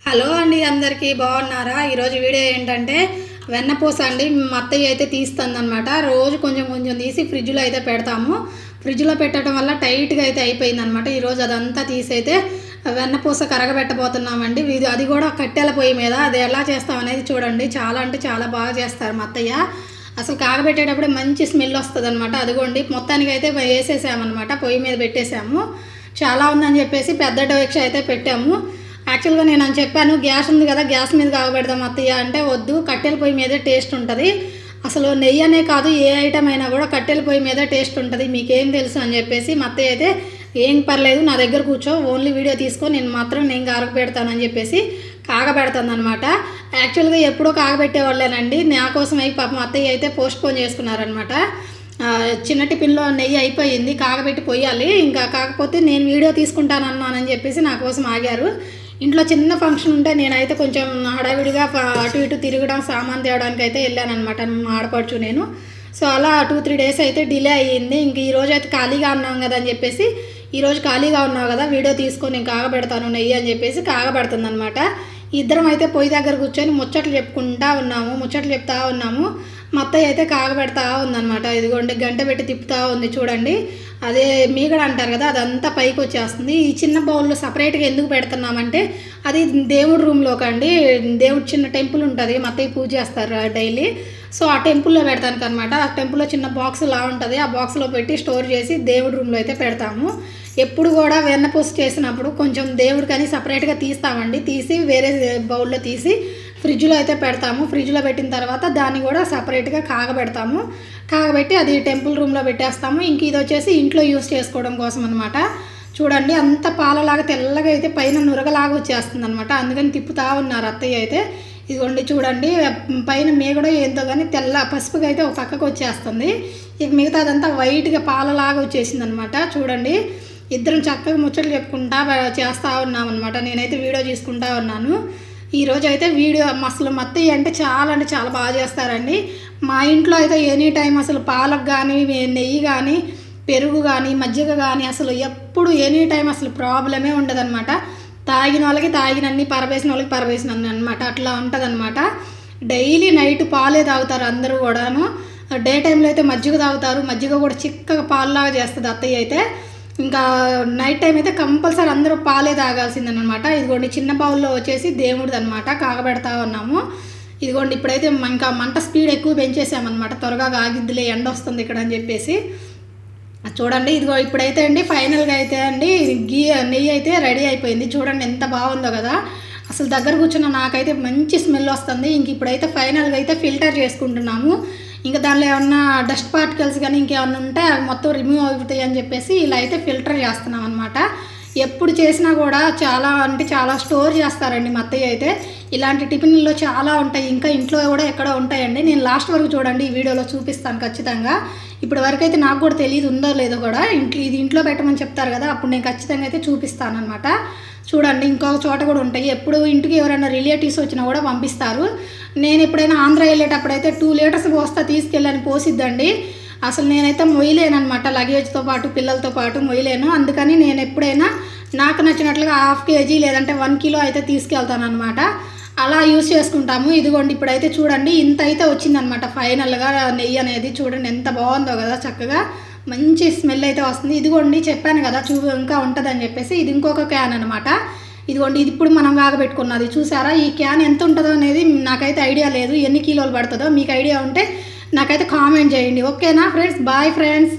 Hello అండి, అందరికీ బాగున్నారా? ఈరోజు వీడియో ఏంటంటే వెన్నపూస అండి. మా అత్తయ్య అయితే తీస్తుందన్నమాట. రోజు కొంచెం కొంచెం తీసి ఫ్రిడ్జ్లో అయితే పెడతాము. ఫ్రిడ్జ్లో పెట్టడం వల్ల టైట్గా అయితే అయిపోయిందనమాట. ఈరోజు అదంతా తీసైతే వెన్నపూస కరగబెట్టబోతున్నామండి. అది కూడా కట్టెల పొయ్యి మీద. అది ఎలా చేస్తాం అనేది చూడండి. చాలా అంటే చాలా బాగా చేస్తారు మా అత్తయ్య. అసలు కాగబెట్టేటప్పుడే మంచి స్మెల్ వస్తుంది అనమాట. అదిగోండి మొత్తానికి అయితే వేసేసామన్నమాట. పొయ్యి మీద పెట్టేసాము. చాలా ఉందని చెప్పేసి పెద్ద డోక్ష అయితే పెట్టాము. యాక్చువల్గా నేను అని చెప్పాను, గ్యాస్ ఉంది కదా, గ్యాస్ మీద కాగబెడదాం అత్తయ్య అంటే వద్దు, కట్టెల పొయ్యి మీదే టేస్ట్ ఉంటుంది. అసలు నెయ్యి అనే కాదు, ఏ ఐటమ్ అయినా కూడా కట్టెల పొయ్యి మీదే టేస్ట్ ఉంటుంది, మీకేం తెలుసు అని చెప్పేసి మా అత్తయ్య అయితే ఏం పర్లేదు నా దగ్గర కూర్చో, ఓన్లీ వీడియో తీసుకో, నేను కాగబెడతానని చెప్పేసి కాగబెడతానమాట. యాక్చువల్గా ఎప్పుడో కాగబెట్టేవాళ్ళేనండి. నా కోసం అయి పాపం అత్తయ్య అయితే పోస్ట్పోన్ చేసుకున్నారనమాట. చిన్న టిఫిన్లో నెయ్యి అయిపోయింది, కాగబెట్టి పోయాలి, ఇంకా కాకపోతే నేను వీడియో తీసుకుంటానన్నానని చెప్పేసి నా కోసం ఆగారు. ఇంట్లో చిన్న ఫంక్షన్ ఉంటే నేనైతే కొంచెం హడావిడిగా అటు ఇటు తిరగడం, సామాన్ తేవడానికి అయితే వెళ్ళానమాట, మా ఆడపడుచు నేను. సో అలా 2-3 డేస్ అయితే డిలే అయ్యింది. ఇంక ఈరోజు అయితే ఖాళీగా ఉన్నాం కదా అని చెప్పేసి, ఈరోజు ఖాళీగా ఉన్నావు కదా వీడియో తీసుకొని నేను కాగబెడతాను నెయ్యి అని చెప్పేసి కాగబెడుతుంది అనమాట. ఇద్దరం అయితే పొయ్యి దగ్గర కూర్చొని ముచ్చట్లు చెప్తా ఉన్నాము. మా అత్తయ్య అయితే కాగబెడతా ఉందన్నమాట. ఇదిగోండి గంట పెట్టి తిప్పుతూ ఉంది చూడండి. అదే మీగడ అంటారు కదా, అదంతా పైకి వచ్చేస్తుంది. ఈ చిన్న బౌల్లో సపరేట్గా ఎందుకు పెడుతున్నామంటే, అది దేవుడి రూమ్లోకి అండి, దేవుడి చిన్న టెంపుల్ ఉంటుంది, మా అత్తయ్య పూజ చేస్తారు డైలీ. సో ఆ టెంపుల్లో పెడతానికి అనమాట. ఆ టెంపుల్లో చిన్న బాక్స్ లా ఉంటుంది, ఆ బాక్స్లో పెట్టి స్టోర్ చేసి దేవుడి రూమ్లో అయితే పెడతాము. ఎప్పుడు కూడా వెన్నపూస చేసినప్పుడు కొంచెం దేవుడికని సపరేట్గా తీస్తామండి. తీసి వేరే బౌల్లో తీసి ఫ్రిడ్జ్లో అయితే పెడతాము. ఫ్రిడ్జ్లో పెట్టిన తర్వాత దాన్ని కూడా సపరేట్గా కాగబెట్టి అది టెంపుల్ రూమ్లో పెట్టేస్తాము. ఇంక ఇది వచ్చేసి ఇంట్లో యూస్ చేసుకోవడం కోసం అనమాట. చూడండి అంత పాలలాగా తెల్లగా అయితే పైన నురగలాగా వచ్చేస్తుంది అనమాట. అందుకని తిప్పుతూ ఉన్నారు అత్తయ్య అయితే. ఇదిగోండి చూడండి పైన మీగడ ఏంతో కానీ తెల్ల పసుపుగా అయితే ఒక పక్కకు వచ్చేస్తుంది. ఇక మిగతా అదంతా వైట్గా పాలలాగా వచ్చేసింది అనమాట. చూడండి ఇద్దరం చక్కగా ముచ్చట్లు చెప్పుకుంటా చేస్తూ ఉన్నామన్నమాట. నేనైతే వీడియో తీసుకుంటా ఉన్నాను. ఈరోజు అయితే వీడియో అసలు మా అత్తయ్య అంటే చాలా బాగా చేస్తారండి. మా ఇంట్లో అయితే ఎనీ టైం అసలు పాలకు కానీ, నెయ్యి కానీ, పెరుగు కానీ, మజ్జిగ కానీ అసలు ఎప్పుడు ఎనీ టైం అసలు ప్రాబ్లమే ఉండదన్నమాట. తాగిన వాళ్ళకి తాగినన్ని, పరవేసిన వాళ్ళకి పరవేసినన్ని అనమాట. అట్లా ఉంటుంది అనమాట. డైలీ నైట్ పాలే తాగుతారు అందరూ కూడాను. డే టైంలో అయితే మజ్జిగ తాగుతారు. మజ్జిగ కూడా చిక్కగా పాలులాగా చేస్తుంది అత్తయ్య అయితే. ఇంకా నైట్ టైం అయితే కంపల్సరీ అందరూ పాలే తాగాల్సిందనమాట. ఇదిగోండి చిన్న బౌల్లో వచ్చేసి దేవుడిది అనమాట, కాగబెడతా ఉన్నాము. ఇదిగోండి ఇప్పుడైతే ఇంకా మంట స్పీడ్ ఎక్కువ పెంచేసామన్నమాట. త్వరగా ఆగిద్దిలే, ఎండ వస్తుంది ఇక్కడ అని చెప్పేసి. చూడండి ఇదిగో ఇప్పుడైతే అండి ఫైనల్గా అయితే అండి నెయ్యి అయితే రెడీ అయిపోయింది. చూడండి ఎంత బాగుందో కదా. అసలు దగ్గర కూర్చున్న నాకైతే మంచి స్మెల్ వస్తుంది. ఇంక ఇప్పుడైతే ఫైనల్గా అయితే ఫిల్టర్ చేసుకుంటున్నాము. ఇంకా దానిలో ఏమన్నా డస్ట్ పార్టికల్స్ కానీ ఇంకేమన్నా ఉంటే అవి మొత్తం రిమూవ్ అవుతాయి అని చెప్పేసి ఇలా అయితే ఫిల్టర్ చేస్తున్నాం అనమాట. ఎప్పుడు చేసినా కూడా చాలా స్టోర్ చేస్తారండి మా అత్తయ్య అయితే. ఇలాంటి టిఫిన్లో చాలా ఉంటాయి, ఇంకా ఇంట్లో కూడా ఎక్కడో ఉంటాయండి. నేను లాస్ట్ వరకు చూడండి, ఈ వీడియోలో చూపిస్తాను ఖచ్చితంగా. ఇప్పటి వరకు అయితే నాకు కూడా తెలియదు ఉందో లేదో కూడా. ఇది ఇంట్లో పెట్టమని చెప్తారు కదా, అప్పుడు నేను ఖచ్చితంగా అయితే చూపిస్తాను అనమాట. చూడండి ఇంకొక చోట కూడా ఉంటాయి. ఎప్పుడు ఇంటికి ఎవరైనా రిలేటివ్స్ వచ్చినా కూడా పంపిస్తారు. నేను ఎప్పుడైనా ఆంధ్ర వెళ్ళేటప్పుడు అయితే 2 లీటర్స్ తీసుకెళ్ళని పోసిద్దండి. అసలు నేనైతే మొయ్యలేనమాట, లగేజ్తో పాటు పిల్లలతో పాటు మొయ్యలేను. అందుకని నేను ఎప్పుడైనా నాకు నచ్చినట్లుగా 1/2 kg లేదంటే 1 kg అయితే తీసుకెళ్తాను అనమాట. అలా యూస్ చేసుకుంటాము. ఇదిగోండి ఇప్పుడైతే చూడండి ఇంత అయితే వచ్చిందనమాట ఫైనల్గా నెయ్యి అనేది. చూడండి ఎంత బాగుందో కదా, చక్కగా మంచి స్మెల్ అయితే వస్తుంది. ఇదిగోండి చెప్పాను కదా ఇంకా ఉంటుందని చెప్పేసి. ఇది ఇంకొక క్యాన్ అనమాట. ఇదిగోండి ఇది ఇప్పుడు మనం కాగబెట్టుకున్నది చూసారా. ఈ క్యాన్ ఎంత ఉంటుందో అనేది నాకైతే ఐడియా లేదు, ఎన్ని కిలోలు పడుతుందో. మీకు ఐడియా ఉంటే నాకైతే కామెంట్ చేయండి. ఓకేనా ఫ్రెండ్స్? Bye friends.